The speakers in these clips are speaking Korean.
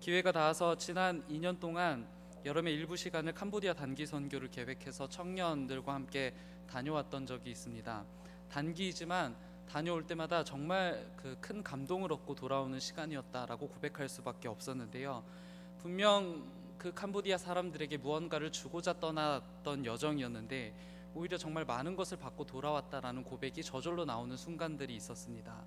기회가 닿아서 지난 2년 동안 여름의 일부 시간을 캄보디아 단기 선교를 계획해서 청년들과 함께 다녀왔던 적이 있습니다. 단기이지만 다녀올 때마다 정말 그 큰 감동을 얻고 돌아오는 시간이었다라고 고백할 수밖에 없었는데요. 분명 그 캄보디아 사람들에게 무언가를 주고자 떠났던 여정이었는데 오히려 정말 많은 것을 받고 돌아왔다라는 고백이 저절로 나오는 순간들이 있었습니다.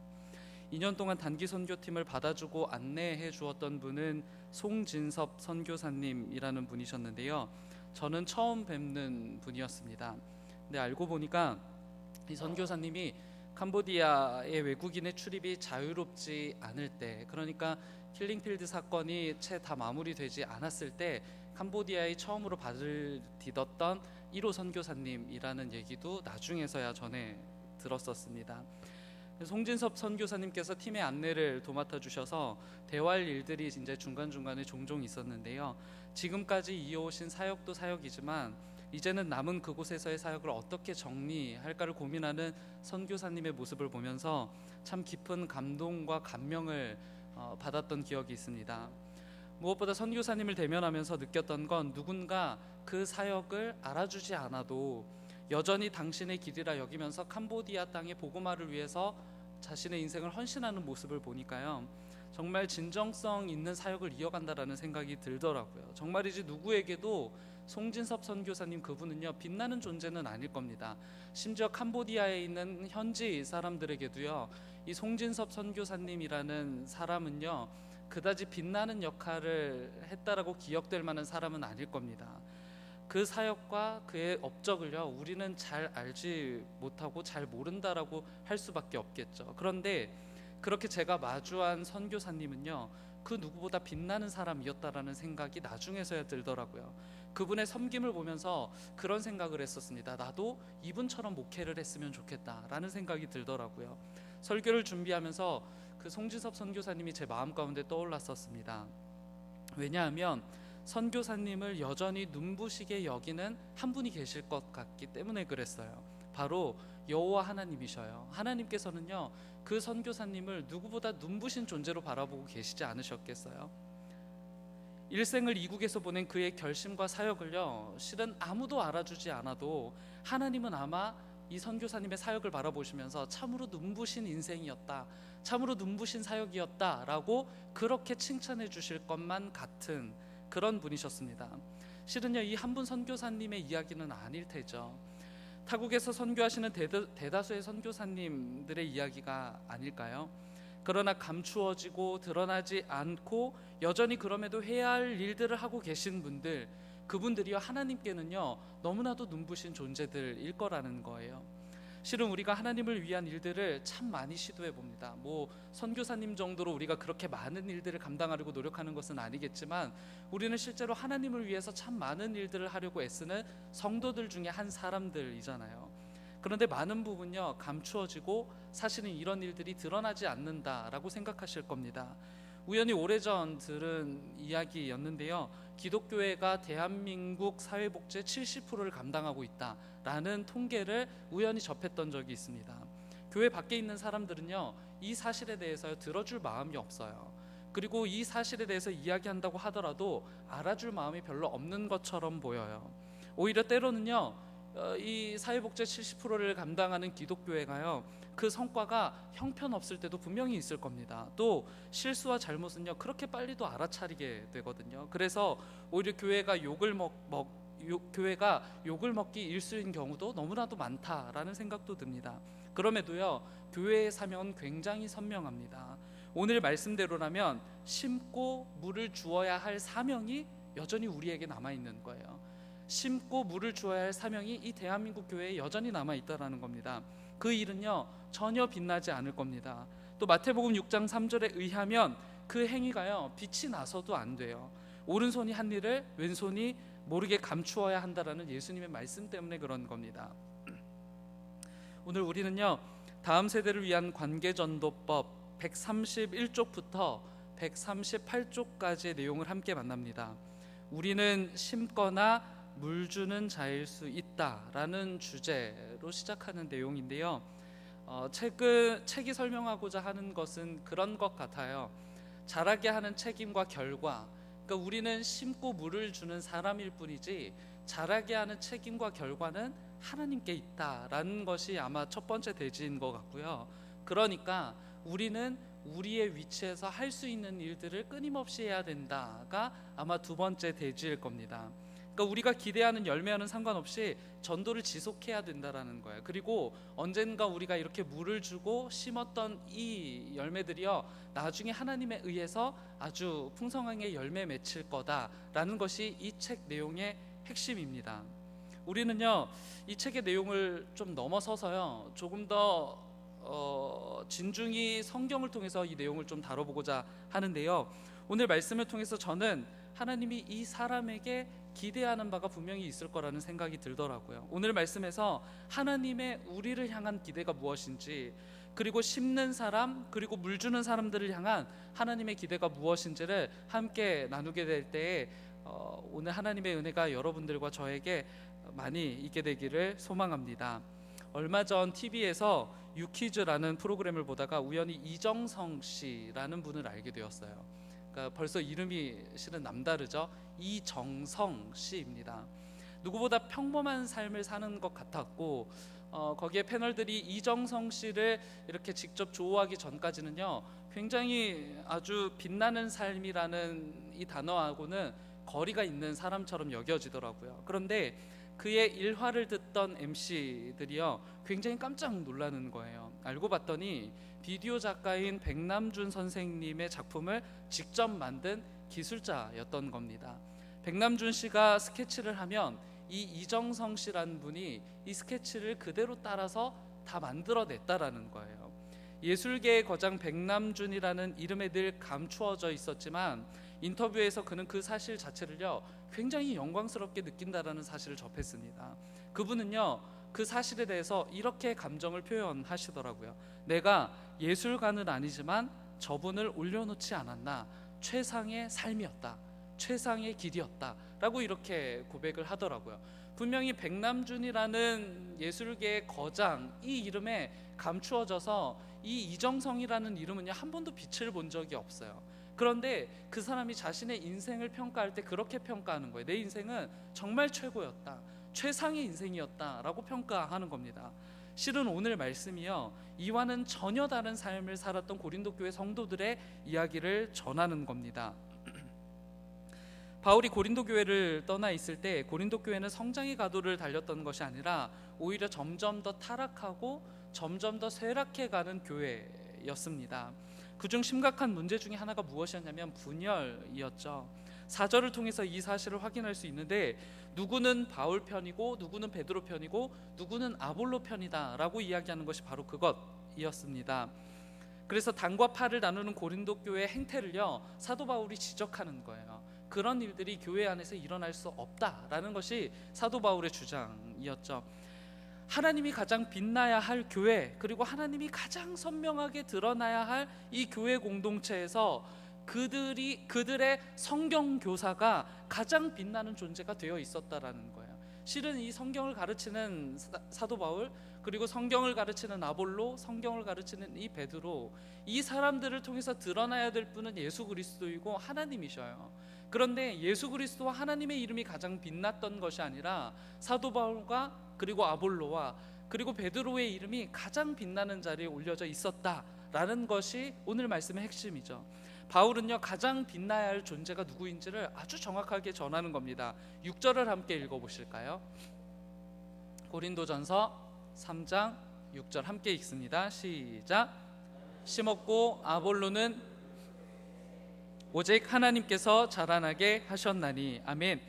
2년 동안 단기 선교팀을 받아주고 안내해 주었던 분은 송진섭 선교사님이라는 분이셨는데요. 저는 처음 뵙는 분이었습니다. 근데 알고 보니까 이 선교사님이 캄보디아의 외국인의 출입이 자유롭지 않을 때, 그러니까 킬링필드 사건이 채 다 마무리되지 않았을 때 캄보디아에 처음으로 발을 디뎠던 1호 선교사님이라는 얘기도 나중에서야 전해 들었었습니다. 송진섭 선교사님께서 팀의 안내를 도맡아 주셔서 대화할 일들이 이제 중간중간에 종종 있었는데요. 지금까지 이어오신 사역도 사역이지만 이제는 남은 그곳에서의 사역을 어떻게 정리할까를 고민하는 선교사님의 모습을 보면서 참 깊은 감동과 감명을 받았던 기억이 있습니다. 무엇보다 선교사님을 대면하면서 느꼈던 건 누군가 그 사역을 알아주지 않아도 여전히 당신의 길이라 여기면서 캄보디아 땅의 복음화를 위해서 자신의 인생을 헌신하는 모습을 보니까요, 정말 진정성 있는 사역을 이어간다라는 생각이 들더라고요. 정말이지 누구에게도 송진섭 선교사님 그분은요, 빛나는 존재는 아닐 겁니다. 심지어 캄보디아에 있는 현지 사람들에게도요, 이 송진섭 선교사님이라는 사람은요, 그다지 빛나는 역할을 했다라고 기억될 만한 사람은 아닐 겁니다. 그 사역과 그의 업적을요, 우리는 잘 알지 못하고 잘 모른다라고 할 수밖에 없겠죠. 그런데 그렇게 제가 마주한 선교사님은요, 그 누구보다 빛나는 사람이었다라는 생각이 나중에서야 들더라고요. 그분의 섬김을 보면서 그런 생각을 했었습니다. 나도 이분처럼 목회를 했으면 좋겠다라는 생각이 들더라고요. 설교를 준비하면서 그 송진섭 선교사님이 제 마음 가운데 떠올랐었습니다. 왜냐하면 선교사님을 여전히 눈부시게 여기는 한 분이 계실 것 같기 때문에 그랬어요. 바로 여호와 하나님이셔요. 하나님께서는요, 그 선교사님을 누구보다 눈부신 존재로 바라보고 계시지 않으셨겠어요? 일생을 이국에서 보낸 그의 결심과 사역을요, 실은 아무도 알아주지 않아도 하나님은 아마 이 선교사님의 사역을 바라보시면서 참으로 눈부신 인생이었다, 참으로 눈부신 사역이었다라고 그렇게 칭찬해 주실 것만 같은 그런 분이셨습니다. 실은요, 이 한 분 선교사님의 이야기는 아닐 테죠. 타국에서 선교하시는 대다수의 선교사님들의 이야기가 아닐까요? 그러나 감추어지고 드러나지 않고 여전히 그럼에도 해야 할 일들을 하고 계신 분들, 그분들이요, 하나님께는요, 너무나도 눈부신 존재들일 거라는 거예요. 실은 우리가 하나님을 위한 일들을 참 많이 시도해 봅니다. 선교사님 정도로 우리가 그렇게 많은 일들을 감당하려고 노력하는 것은 아니겠지만, 우리는 실제로 하나님을 위해서 참 많은 일들을 하려고 애쓰는 성도들 중에 한 사람들이잖아요. 그런데 많은 부분요, 감추어지고 사실은 이런 일들이 드러나지 않는다라고 생각하실 겁니다. 우연히 오래전 들은 이야기였는데요, 기독교회가 대한민국 사회복지의 70%를 감당하고 있다라는 통계를 우연히 접했던 적이 있습니다. 교회 밖에 있는 사람들은요, 이 사실에 대해서 들어줄 마음이 없어요. 그리고 이 사실에 대해서 이야기한다고 하더라도 알아줄 마음이 별로 없는 것처럼 보여요. 오히려 때로는요, 이 사회복지 70%를 감당하는 기독교회가요, 그 성과가 형편없을 때도 분명히 있을 겁니다. 또 실수와 잘못은요, 그렇게 빨리도 알아차리게 되거든요. 그래서 오히려 교회가 욕을 먹기 일쑤인 경우도 너무나도 많다라는 생각도 듭니다. 그럼에도요, 교회의 사명은 굉장히 선명합니다. 오늘 말씀대로라면 심고 물을 주어야 할 사명이 여전히 우리에게 남아있는 거예요. 심고 물을 주어야 할 사명이 이 대한민국 교회에 여전히 남아있다는 겁니다. 그 일은요, 전혀 빛나지 않을 겁니다. 또 마태복음 6장 3절에 의하면 그 행위가요, 빛이 나서도 안 돼요. 오른손이 한 일을 왼손이 모르게 감추어야 한다라는 예수님의 말씀 때문에 그런 겁니다. 오늘 우리는요, 다음 세대를 위한 관계전도법 131쪽부터 138쪽까지의 내용을 함께 만납니다. 우리는 심거나 물 주는 자일 수 있다라는 주제로 시작하는 내용인데요, 책이 설명하고자 하는 것은 그런 것 같아요. 자라게 하는 책임과 결과, 그러니까 우리는 심고 물을 주는 사람일 뿐이지 자라게 하는 책임과 결과는 하나님께 있다라는 것이 아마 첫 번째 대지인 것 같고요. 그러니까 우리는 우리의 위치에서 할 수 있는 일들을 끊임없이 해야 된다가 아마 두 번째 대지일 겁니다. 그러니까 우리가 기대하는 열매와는 상관없이 전도를 지속해야 된다라는 거예요. 그리고 언젠가 우리가 이렇게 물을 주고 심었던 이 열매들이요, 나중에 하나님에 의해서 아주 풍성하게 열매 맺힐 거다라는 것이 이 책 내용의 핵심입니다. 우리는요, 이 책의 내용을 좀 넘어서서요, 조금 더 진중히 성경을 통해서 이 내용을 좀 다뤄보고자 하는데요, 오늘 말씀을 통해서 저는 하나님이 이 사람에게 기대하는 바가 분명히 있을 거라는 생각이 들더라고요. 오늘 말씀에서 하나님의 우리를 향한 기대가 무엇인지, 그리고 심는 사람, 그리고 물 주는 사람들을 향한 하나님의 기대가 무엇인지를 함께 나누게 될 때에 오늘 하나님의 은혜가 여러분들과 저에게 많이 있게 되기를 소망합니다. 얼마 전 TV에서 유퀴즈라는 프로그램을 보다가 우연히 이정성 씨라는 분을 알게 되었어요. 그러니까 벌써 이름이 실은 남다르죠. 이정성 씨입니다. 누구보다 평범한 삶을 사는 것 같았고, 거기에 패널들이 이정성 씨를 이렇게 직접 조우하기 전까지는요, 굉장히 아주 빛나는 삶이라는 이 단어하고는 거리가 있는 사람처럼 여겨지더라고요. 그런데 그의 일화를 듣던 MC들이요, 굉장히 깜짝 놀라는 거예요. 알고 봤더니 비디오 작가인 백남준 선생님의 작품을 직접 만든 기술자였던 겁니다. 백남준 씨가 스케치를 하면 이 이정성 씨라는 분이 이 스케치를 그대로 따라서 다 만들어냈다라는 거예요. 예술계의 거장 백남준이라는 이름에 늘 감추어져 있었지만 인터뷰에서 그는 그 사실 자체를요, 굉장히 영광스럽게 느낀다라는 사실을 접했습니다. 그분은요, 그 사실에 대해서 이렇게 감정을 표현하시더라고요. 내가 예술가는 아니지만 저분을 올려놓지 않았나, 최상의 삶이었다, 최상의 길이었다 라고 이렇게 고백을 하더라고요. 분명히 백남준이라는 예술계의 거장, 이 이름에 감추어져서 이 이정성이라는 이름은요, 한 번도 빛을 본 적이 없어요. 그런데 그 사람이 자신의 인생을 평가할 때 그렇게 평가하는 거예요. 내 인생은 정말 최고였다, 최상의 인생이었다 라고 평가하는 겁니다. 실은 오늘 말씀이요, 이와는 전혀 다른 삶을 살았던 고린도 교회 성도들의 이야기를 전하는 겁니다. 바울이 고린도 교회를 떠나 있을 때 고린도 교회는 성장의 가도를 달렸던 것이 아니라 오히려 점점 더 타락하고 점점 더 쇠락해가는 교회였습니다. 그중 심각한 문제 중에 하나가 무엇이었냐면 분열이었죠. 4절을 통해서 이 사실을 확인할 수 있는데, 누구는 바울 편이고 누구는 베드로 편이고 누구는 아볼로 편이다 라고 이야기하는 것이 바로 그것이었습니다. 그래서 당과 파를 나누는 고린도 교회의 행태를요, 사도 바울이 지적하는 거예요. 그런 일들이 교회 안에서 일어날 수 없다라는 것이 사도 바울의 주장이었죠. 하나님이 가장 빛나야 할 교회, 그리고 하나님이 가장 선명하게 드러나야 할 이 교회 공동체에서 그들의 성경 교사가 가장 빛나는 존재가 되어 있었다라는 거예요. 실은 이 성경을 가르치는 사도 바울, 그리고 성경을 가르치는 아볼로, 성경을 가르치는 이 베드로, 이 사람들을 통해서 드러나야 될 분은 예수 그리스도이고 하나님이셔요. 그런데 예수 그리스도와 하나님의 이름이 가장 빛났던 것이 아니라 사도 바울과 그리고 아볼로와 그리고 베드로의 이름이 가장 빛나는 자리에 올려져 있었다라는 것이 오늘 말씀의 핵심이죠. 바울은요, 가장 빛나야 할 존재가 누구인지를 아주 정확하게 전하는 겁니다. 6절을 함께 읽어보실까요? 고린도전서 3장 6절 함께 읽습니다. 시작. 심었고 아볼로는 오직 하나님께서 자라나게 하셨나니. 아멘.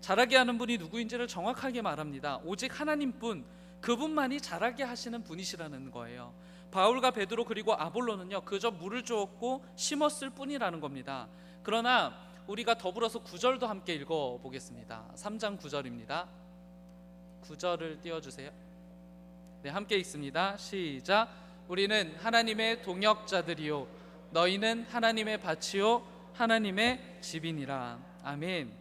자라게 하는 분이 누구인지를 정확하게 말합니다. 오직 하나님뿐, 그분만이 자라게 하시는 분이시라는 거예요. 바울과 베드로 그리고 아볼로는요, 그저 물을 주었고 심었을 뿐이라는 겁니다. 그러나 우리가 더불어서 9절도 함께 읽어보겠습니다. 3장 9절입니다. 9절을 띄워주세요. 네, 함께 읽습니다. 시작. 우리는 하나님의 동역자들이요 너희는 하나님의 밭이요 하나님의 집이니라. 아멘.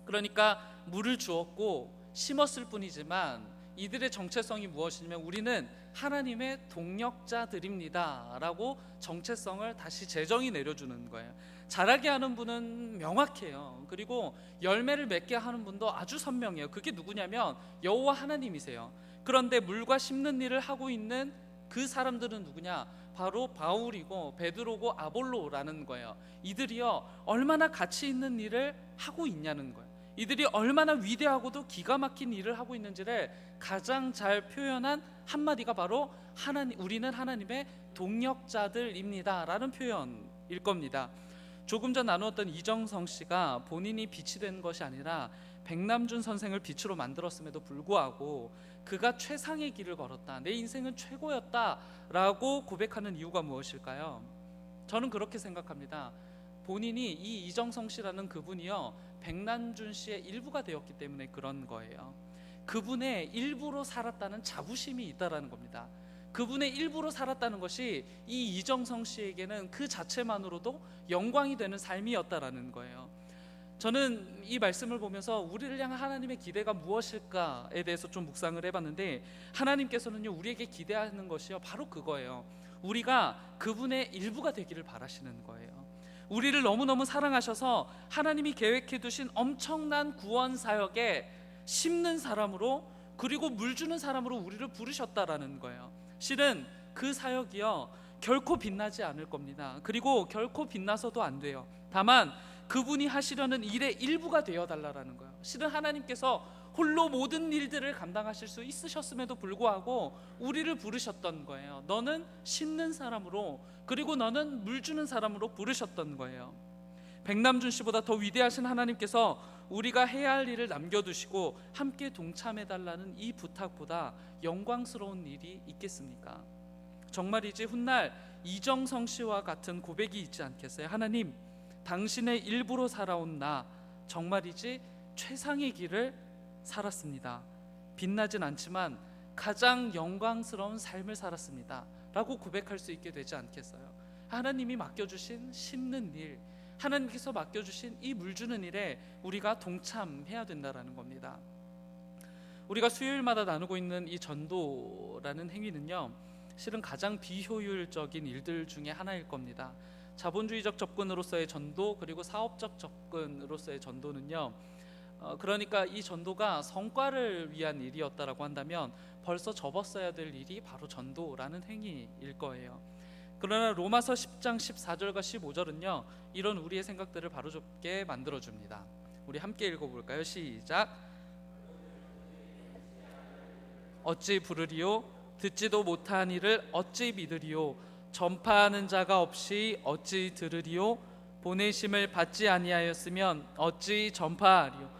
그러니까 물을 주었고 심었을 뿐이지만 이들의 정체성이 무엇이냐면 우리는 하나님의 동력자들입니다 라고 정체성을 다시 재정의 내려주는 거예요. 자라게 하는 분은 명확해요. 그리고 열매를 맺게 하는 분도 아주 선명해요. 그게 누구냐면 여호와 하나님이세요. 그런데 물과 심는 일을 하고 있는 그 사람들은 누구냐? 바로 바울이고 베드로고 아볼로라는 거예요. 이들이요 얼마나 가치 있는 일을 하고 있냐는 거예요. 이들이 얼마나 위대하고도 기가 막힌 일을 하고 있는지를 가장 잘 표현한 한마디가 바로 우리는 하나님의 동력자들입니다 라는 표현일 겁니다. 조금 전 나누었던 이정성 씨가 본인이 빛이 된 것이 아니라 백남준 선생을 빛으로 만들었음에도 불구하고 그가 최상의 길을 걸었다, 내 인생은 최고였다 라고 고백하는 이유가 무엇일까요? 저는 그렇게 생각합니다. 본인이 이 이정성 씨라는 그분이요 백남준 씨의 일부가 되었기 때문에 그런 거예요. 그분의 일부로 살았다는 자부심이 있다라는 겁니다. 그분의 일부로 살았다는 것이 이 이정성 씨에게는 그 자체만으로도 영광이 되는 삶이었다라는 거예요. 저는 이 말씀을 보면서 우리를 향한 하나님의 기대가 무엇일까에 대해서 좀 묵상을 해봤는데, 하나님께서는요 우리에게 기대하는 것이요 바로 그거예요. 우리가 그분의 일부가 되기를 바라시는 거예요. 우리를 너무너무 사랑하셔서 하나님이 계획해 두신 엄청난 구원 사역에 심는 사람으로, 그리고 물 주는 사람으로 우리를 부르셨다라는 거예요. 실은 그 사역이요 결코 빛나지 않을 겁니다. 그리고 결코 빛나서도 안 돼요. 다만 그분이 하시려는 일의 일부가 되어달라는 거예요. 실은 하나님께서 홀로 모든 일들을 감당하실 수 있으셨음에도 불구하고 우리를 부르셨던 거예요. 너는 심는 사람으로, 그리고 너는 물 주는 사람으로 부르셨던 거예요. 백남준 씨보다 더 위대하신 하나님께서 우리가 해야 할 일을 남겨두시고 함께 동참해달라는 이 부탁보다 영광스러운 일이 있겠습니까? 정말이지 훗날 이정성 씨와 같은 고백이 있지 않겠어요? 하나님, 당신의 일부로 살아온 나 정말이지 최상의 길을 살았습니다. 빛나진 않지만 가장 영광스러운 삶을 살았습니다 라고 고백할 수 있게 되지 않겠어요? 하나님이 맡겨주신 심는 일, 하나님께서 맡겨주신 이 물 주는 일에 우리가 동참해야 된다라는 겁니다. 우리가 수요일마다 나누고 있는 이 전도라는 행위는요 실은 가장 비효율적인 일들 중에 하나일 겁니다. 자본주의적 접근으로서의 전도, 그리고 사업적 접근으로서의 전도는요 그러니까 이 전도가 성과를 위한 일이었다라고 한다면 벌써 접었어야 될 일이 바로 전도라는 행위일 거예요. 그러나 로마서 10장 14절과 15절은요 이런 우리의 생각들을 바로잡게 만들어줍니다. 우리 함께 읽어볼까요? 시작. 어찌 부르리요? 듣지도 못한 이를 어찌 믿으리요? 전파하는 자가 없이 어찌 들으리요? 보내심을 받지 아니하였으면 어찌 전파하리요?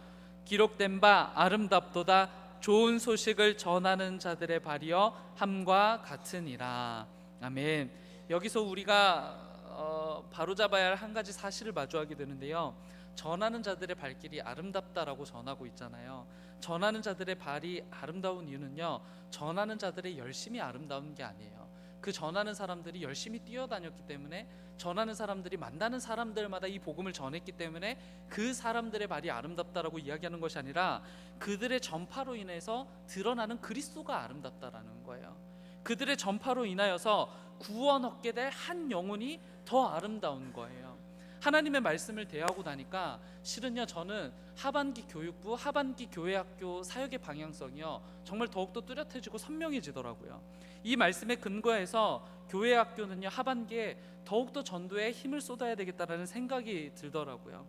기록된 바 아름답도다. 좋은 소식을 전하는 자들의 발이여 함과 같으니라. 아멘. 여기서 우리가 바로잡아야 할 한 가지 사실을 마주하게 되는데요, 전하는 자들의 발길이 아름답다라고 전하고 있잖아요. 전하는 자들의 발이 아름다운 이유는요 전하는 자들의 열심이 아름다운 게 아니에요. 그 전하는 사람들이 열심히 뛰어다녔기 때문에, 전하는 사람들이 만나는 사람들마다 이 복음을 전했기 때문에 그 사람들의 발이 아름답다라고 이야기하는 것이 아니라 그들의 전파로 인해서 드러나는 그리스도가 아름답다라는 거예요. 그들의 전파로 인하여서 구원 얻게 될 한 영혼이 더 아름다운 거예요. 하나님의 말씀을 대하고 나니까 실은요 저는 하반기 교육부, 하반기 교회학교 사역의 방향성이요 정말 더욱더 뚜렷해지고 선명해지더라고요. 이 말씀에 근거해서 교회학교는요 하반기에 더욱더 전도에 힘을 쏟아야 되겠다라는 생각이 들더라고요.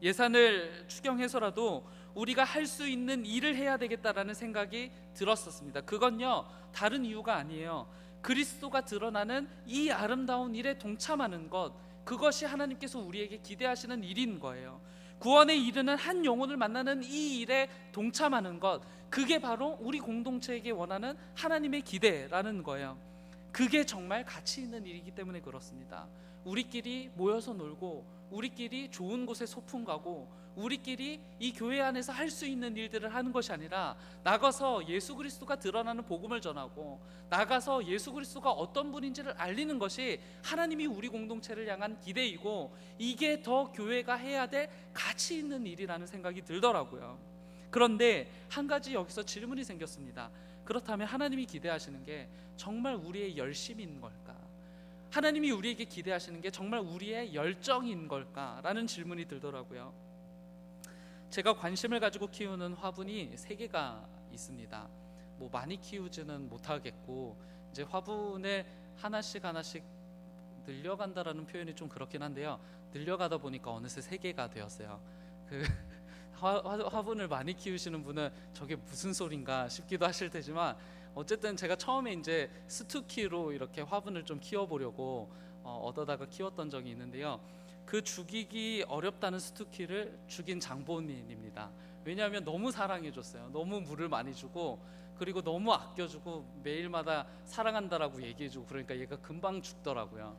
예산을 추경해서라도 우리가 할 수 있는 일을 해야 되겠다라는 생각이 들었었습니다. 그건요 다른 이유가 아니에요. 그리스도가 드러나는 이 아름다운 일에 동참하는 것, 그것이 하나님께서 우리에게 기대하시는 일인 거예요. 구원에 이르는 한 영혼을 만나는 이 일에 동참하는 것, 그게 바로 우리 공동체에게 원하는 하나님의 기대라는 거예요. 그게 정말 가치 있는 일이기 때문에 그렇습니다. 우리끼리 모여서 놀고, 우리끼리 좋은 곳에 소풍 가고, 우리끼리 이 교회 안에서 할 수 있는 일들을 하는 것이 아니라 나가서 예수 그리스도가 드러나는 복음을 전하고, 나가서 예수 그리스도가 어떤 분인지를 알리는 것이 하나님이 우리 공동체를 향한 기대이고, 이게 더 교회가 해야 될 가치 있는 일이라는 생각이 들더라고요. 그런데 한 가지 여기서 질문이 생겼습니다. 그렇다면 하나님이 기대하시는 게 정말 우리의 열심인 걸까? 하나님이 우리에게 기대하시는 게 정말 우리의 열정인 걸까? 라는 질문이 들더라고요. 제가 관심을 가지고 키우는 화분이 3개가 있습니다. 뭐 많이 키우지는 못하겠고 이제 화분을 하나씩 늘려간다라는 표현이 좀 그렇긴 한데요. 늘려가다 보니까 어느새 3개가 되었어요. 그 화분을 많이 키우시는 분은 저게 무슨 소린가 싶기도 하실 테지만, 어쨌든 제가 처음에 이제 스투키로 이렇게 화분을 좀 키워보려고 얻어다가 키웠던 적이 있는데요. 그 죽이기 어렵다는 스투키를 죽인 장본인입니다. 왜냐하면 너무 사랑해줬어요. 너무 물을 많이 주고, 그리고 너무 아껴주고 매일마다 사랑한다라고 얘기해주고, 그러니까 얘가 금방 죽더라고요.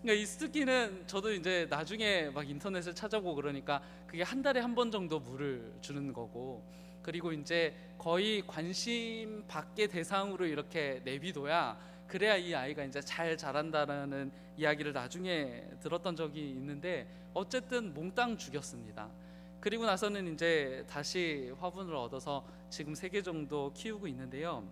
그러니까 이 스투키는 저도 이제 나중에 막 인터넷을 찾아보고 그러니까 그게 한 달에 한 번 정도 물을 주는 거고, 그리고 이제 거의 관심 받게 대상으로 이렇게 내비둬야, 그래야 이 아이가 이제 잘 자란다라는 이야기를 나중에 들었던 적이 있는데, 어쨌든 몽땅 죽였습니다. 그리고 나서는 이제 다시 화분을 얻어서 지금 3개 정도 키우고 있는데요.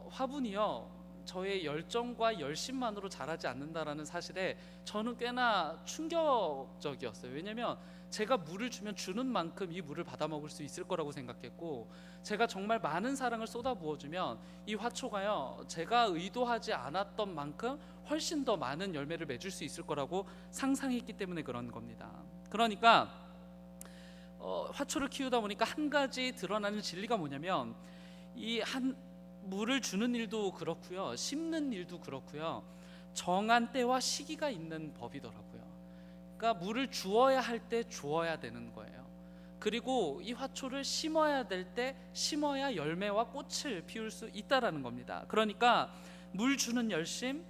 화분이요, 저의 열정과 열심만으로 자라지 않는다라는 사실에 저는 꽤나 충격적이었어요. 왜냐하면 제가 물을 주면 주는 만큼 이 물을 받아 먹을 수 있을 거라고 생각했고, 제가 정말 많은 사랑을 쏟아 부어주면 이 화초가요, 제가 의도하지 않았던 만큼 훨씬 더 많은 열매를 맺을 수 있을 거라고 상상했기 때문에 그런 겁니다. 그러니까 화초를 키우다 보니까 한 가지 드러나는 진리가 뭐냐면, 물을 주는 일도 그렇고요, 심는 일도 그렇고요, 정한 때와 시기가 있는 법이더라고요. 그러니까 물을 주어야 할 때 주어야 되는 거예요. 그리고 이 화초를 심어야 될 때 심어야 열매와 꽃을 피울 수 있다라는 겁니다. 그러니까 물 주는 열심,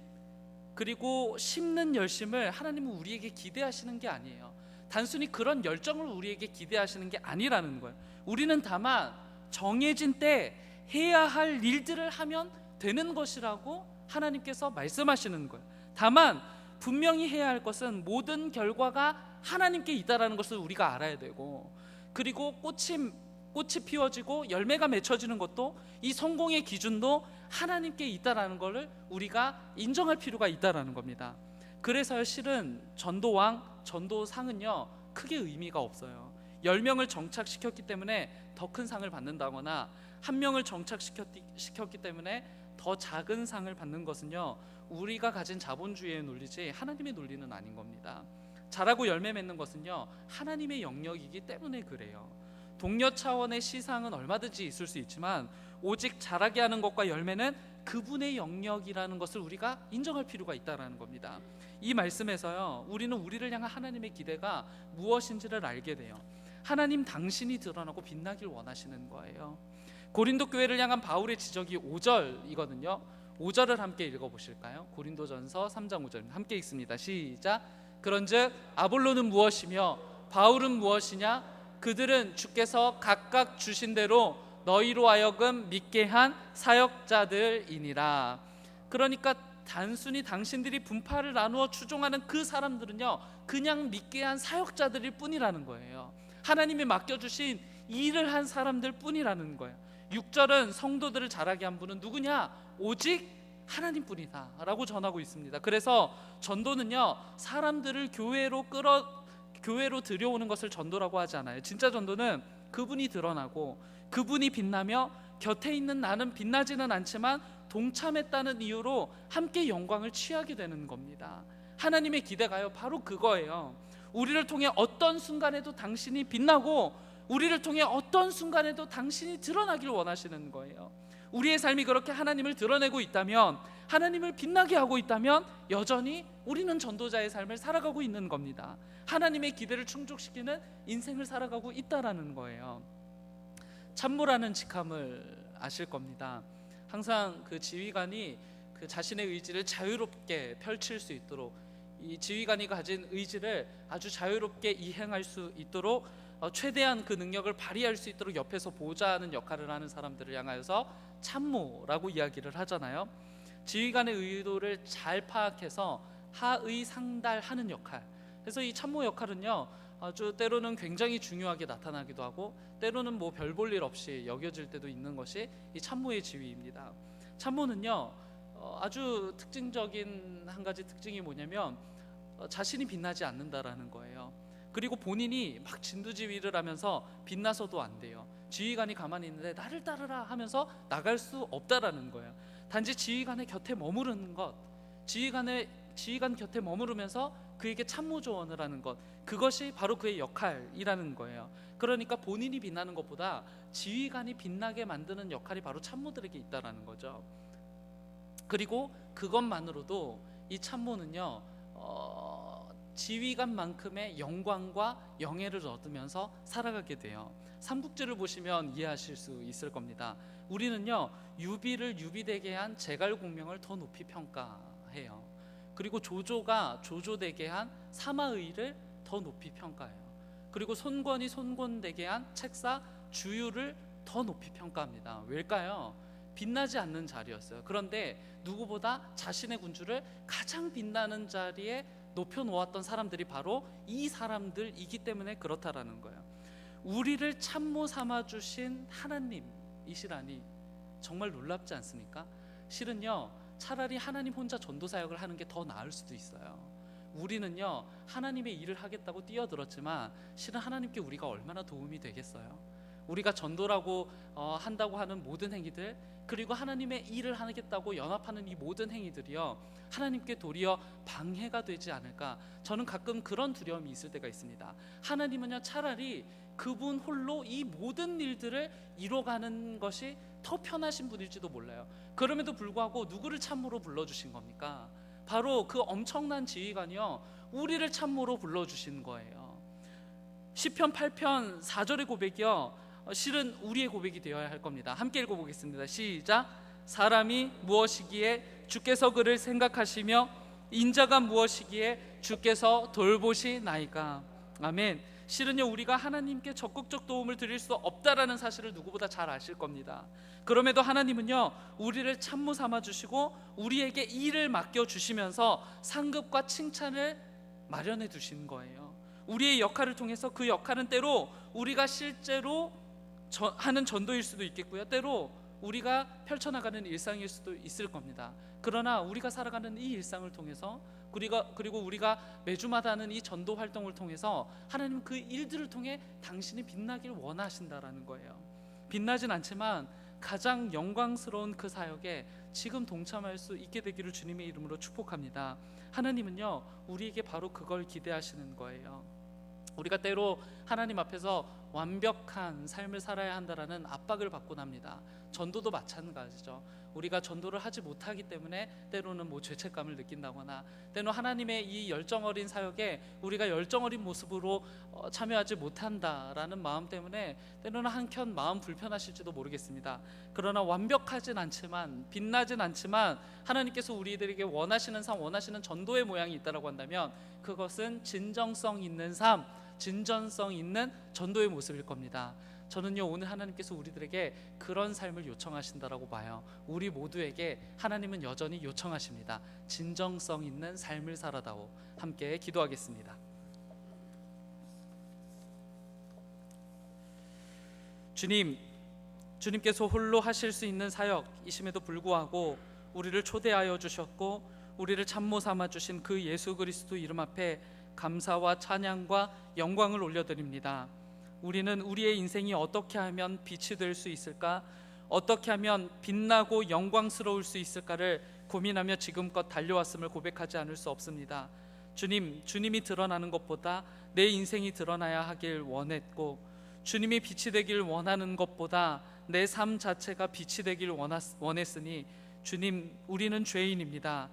그리고 심는 열심을 하나님은 우리에게 기대하시는 게 아니에요. 단순히 그런 열정을 우리에게 기대하시는 게 아니라는 거예요. 우리는 다만 정해진 때 해야 할 일들을 하면 되는 것이라고 하나님께서 말씀하시는 거예요. 다만 분명히 해야 할 것은 모든 결과가 하나님께 있다라는 것을 우리가 알아야 되고, 그리고 꽃이 피워지고 열매가 맺혀지는 것도, 이 성공의 기준도 하나님께 있다라는 것을 우리가 인정할 필요가 있다라는 겁니다. 그래서 실은 전도왕, 전도상은요 크게 의미가 없어요. 10명을 정착시켰기 때문에 더 큰 상을 받는다거나, 1명을 정착시켰기 때문에 더 작은 상을 받는 것은요, 우리가 가진 자본주의의 논리지 하나님의 논리는 아닌 겁니다. 자라고 열매 맺는 것은요 하나님의 영역이기 때문에 그래요. 동료 차원의 시상은 얼마든지 있을 수 있지만, 오직 자라게 하는 것과 열매는 그분의 영역이라는 것을 우리가 인정할 필요가 있다는 겁니다. 이 말씀에서요, 우리는 우리를 향한 하나님의 기대가 무엇인지를 알게 돼요. 하나님 당신이 드러나고 빛나길 원하시는 거예요. 고린도 교회를 향한 바울의 지적이 5절이거든요. 5절을 함께 읽어보실까요? 고린도전서 3장 5절 함께 읽습니다. 시작. 그런즉 아볼로는 무엇이며 바울은 무엇이냐? 그들은 주께서 각각 주신 대로 너희로 하여금 믿게 한 사역자들이니라. 그러니까 단순히 당신들이 분파를 나누어 추종하는 그 사람들은요 그냥 믿게 한 사역자들일 뿐이라는 거예요. 하나님이 맡겨주신 일을 한 사람들 뿐이라는 거예요. 6절은 성도들을 자라게 한 분은 누구냐? 오직 하나님뿐이다 라고 전하고 있습니다. 그래서 전도는요 사람들을 교회로 들여오는 것을 전도라고 하지 않아요. 진짜 전도는 그분이 드러나고 그분이 빛나며 곁에 있는 나는 빛나지는 않지만 동참했다는 이유로 함께 영광을 취하게 되는 겁니다. 하나님의 기대가요 바로 그거예요. 우리를 통해 어떤 순간에도 당신이 빛나고, 우리를 통해 어떤 순간에도 당신이 드러나길 원하시는 거예요. 우리의 삶이 그렇게 하나님을 드러내고 있다면, 하나님을 빛나게 하고 있다면 여전히 우리는 전도자의 삶을 살아가고 있는 겁니다. 하나님의 기대를 충족시키는 인생을 살아가고 있다라는 거예요. 참모라는 직함을 아실 겁니다. 항상 그 지휘관이 그 자신의 의지를 자유롭게 펼칠 수 있도록, 이 지휘관이 가진 의지를 아주 자유롭게 이행할 수 있도록 최대한 그 능력을 발휘할 수 있도록 옆에서 보좌하는 역할을 하는 사람들을 향하여서 참모라고 이야기를 하잖아요. 지휘관의 의도를 잘 파악해서 하의 상달하는 역할, 그래서 이 참모 역할은요, 아주 때로는 굉장히 중요하게 나타나기도 하고 때로는 뭐 별 볼 일 없이 여겨질 때도 있는 것이 이 참모의 지위입니다. 참모는요, 아주 특징적인 한 가지 특징이 뭐냐면 자신이 빛나지 않는다라는 거예요. 그리고 본인이 막 진두지휘를 하면서 빛나서도 안 돼요. 지휘관이 가만히 있는데 나를 따르라 하면서 나갈 수 없다라는 거예요. 단지 지휘관의 곁에 머무르는 것, 지휘관 곁에 머무르면서 그에게 참모 조언을 하는 것, 그것이 바로 그의 역할이라는 거예요. 그러니까 본인이 빛나는 것보다 지휘관이 빛나게 만드는 역할이 바로 참모들에게 있다라는 거죠. 그리고 그것만으로도 이 참모는요, 지휘관만큼의 영광과 영예를 얻으면서 살아가게 돼요. 삼국지를 보시면 이해하실 수 있을 겁니다. 우리는요, 유비를 유비되게 한 제갈공명을 더 높이 평가해요. 그리고 조조가 조조되게 한 사마의를 더 높이 평가해요. 그리고 손권이 손권되게 한 책사 주유를 더 높이 평가합니다. 왜일까요? 빛나지 않는 자리였어요. 그런데 누구보다 자신의 군주를 가장 빛나는 자리에 높여놓았던 사람들이 바로 이 사람들이기 때문에 그렇다라는 거예요. 우리를 참모 삼아주신 하나님이시라니 정말 놀랍지 않습니까? 실은요, 차라리 하나님 혼자 전도사역을 하는 게 더 나을 수도 있어요. 우리는요, 하나님의 일을 하겠다고 뛰어들었지만 실은 하나님께 우리가 얼마나 도움이 되겠어요? 우리가 전도라고 한다고 하는 모든 행위들, 그리고 하나님의 일을 하겠다고 연합하는 이 모든 행위들이요, 하나님께 도리어 방해가 되지 않을까, 저는 가끔 그런 두려움이 있을 때가 있습니다. 하나님은요, 차라리 그분 홀로 이 모든 일들을 이뤄가는 것이 더 편하신 분일지도 몰라요. 그럼에도 불구하고 누구를 참모로 불러주신 겁니까? 바로 그 엄청난 지휘관이요, 우리를 참모로 불러주신 거예요. 시편 8편 4절의 고백이요, 실은 우리의 고백이 되어야 할 겁니다. 함께 읽어보겠습니다. 시작. 사람이 무엇이기에 주께서 그를 생각하시며 인자가 무엇이기에 주께서 돌보시나이까. 아멘. 실은요, 우리가 하나님께 적극적 도움을 드릴 수 없다라는 사실을 누구보다 잘 아실 겁니다. 그럼에도 하나님은요, 우리를 참모 삼아 주시고 우리에게 일을 맡겨 주시면서 상급과 칭찬을 마련해 두신 거예요. 우리의 역할을 통해서, 그 역할은 때로 우리가 실제로 하는 전도일 수도 있겠고요, 때로 우리가 펼쳐나가는 일상일 수도 있을 겁니다. 그러나 우리가 살아가는 이 일상을 통해서, 그리고 우리가 매주마다 하는 이 전도 활동을 통해서 하나님 그 일들을 통해 당신이 빛나길 원하신다라는 거예요. 빛나진 않지만 가장 영광스러운 그 사역에 지금 동참할 수 있게 되기를 주님의 이름으로 축복합니다. 하나님은요, 우리에게 바로 그걸 기대하시는 거예요. 우리가 때로 하나님 앞에서 완벽한 삶을 살아야 한다라는 압박을 받곤 합니다. 전도도 마찬가지죠. 우리가 전도를 하지 못하기 때문에 때로는 뭐 죄책감을 느낀다거나, 때로는 하나님의 이 열정 어린 사역에 우리가 열정 어린 모습으로 참여하지 못한다라는 마음 때문에 때로는 한켠 마음 불편하실지도 모르겠습니다. 그러나 완벽하진 않지만, 빛나진 않지만 하나님께서 우리들에게 원하시는 삶, 원하시는 전도의 모양이 있다라고 한다면 그것은 진정성 있는 삶, 진전성 있는 전도의 모습일 겁니다. 저는요, 오늘 하나님께서 우리들에게 그런 삶을 요청하신다라고 봐요. 우리 모두에게 하나님은 여전히 요청하십니다. 진정성 있는 삶을 살아다오. 함께 기도하겠습니다. 주님께서 홀로 하실 수 있는 사역이심에도 불구하고 우리를 초대하여 주셨고 우리를 참모 삼아 주신 그 예수 그리스도 이름 앞에 감사와 찬양과 영광을 올려드립니다. 우리는 우리의 인생이 어떻게 하면 빛이 될 수 있을까, 어떻게 하면 빛나고 영광스러울 수 있을까를 고민하며 지금껏 달려왔음을 고백하지 않을 수 없습니다. 주님이 드러나는 것보다 내 인생이 드러나야 하길 원했고, 주님이 빛이 되길 원하는 것보다 내 삶 자체가 빛이 되길 원했으니 주님, 우리는 죄인입니다.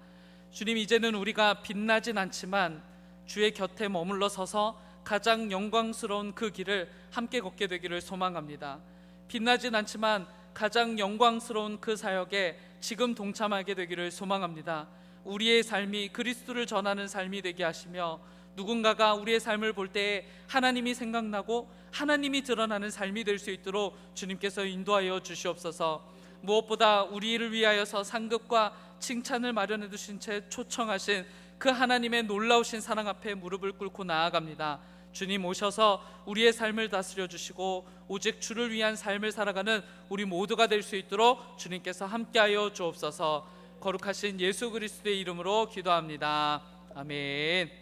주님, 이제는 우리가 빛나진 않지만 주의 곁에 머물러 서서 가장 영광스러운 그 길을 함께 걷게 되기를 소망합니다. 빛나진 않지만 가장 영광스러운 그 사역에 지금 동참하게 되기를 소망합니다. 우리의 삶이 그리스도를 전하는 삶이 되게 하시며, 누군가가 우리의 삶을 볼 때에 하나님이 생각나고 하나님이 드러나는 삶이 될 수 있도록 주님께서 인도하여 주시옵소서. 무엇보다 우리를 위하여서 상급과 칭찬을 마련해 두신 채 초청하신 그 하나님의 놀라우신 사랑 앞에 무릎을 꿇고 나아갑니다. 주님 오셔서 우리의 삶을 다스려 주시고 오직 주를 위한 삶을 살아가는 우리 모두가 될 수 있도록 주님께서 함께하여 주옵소서. 거룩하신 예수 그리스도의 이름으로 기도합니다. 아멘.